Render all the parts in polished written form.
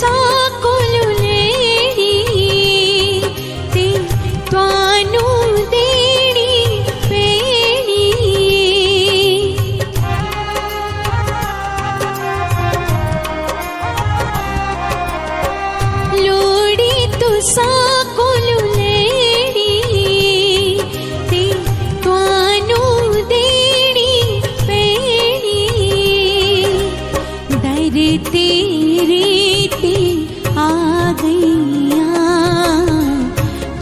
तुसा कोलू लेड़ी ते त्वानू देड़ी पेड़ी लोड़ी तुसा कोलू लेड़ी ते त्वानू देड़ी पेड़ी दर तेरे ते आ गईया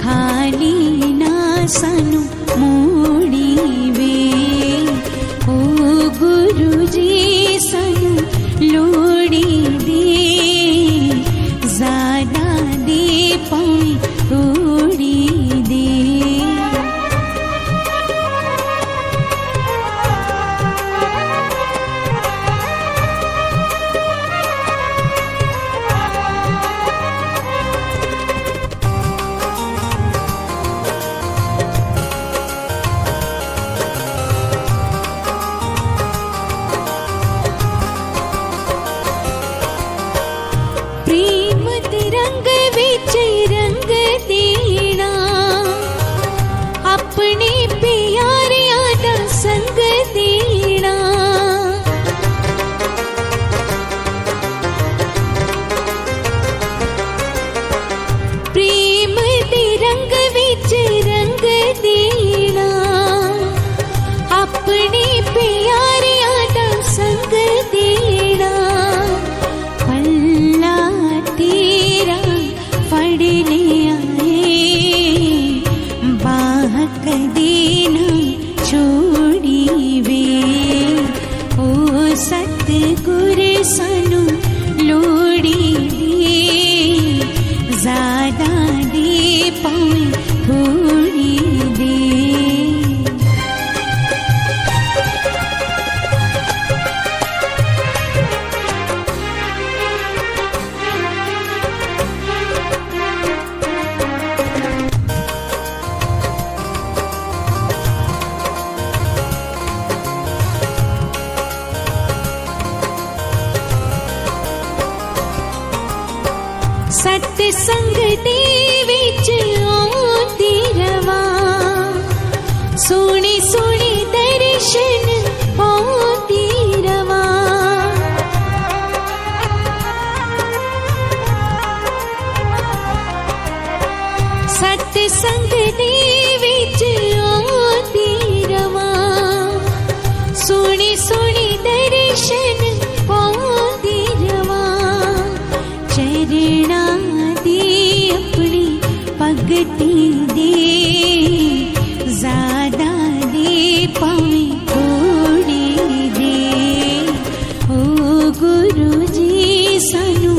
खाली ना सानू मोड़ी वे ओ गुरु जी सानू लोड़ी दे ज़्यादा दे पाए थोड़ी दे प्रेम दे रंग विच रंग देना अपने प्यारियां दा संग देना प्रेम दे रंग विच रंग देना अपने प्यारियां दा संग देना पल्ला तेरा फड़ लिया बाह कदीना छोड़ी वे ओ सतगुर सानू लोड़ी दे ज़्यादा दे पाए थोड़ी दे सत्संग दे विच आंदी रवा सोने सोने दर्शन पाती रवा सत्संग दे विच आंदी रवा सोने सोने दर्शन पाती रवा चरणा दी अपनी भगती दे ज़्यादा दे पावे थोड़ी दे ओ गुरु जी सानू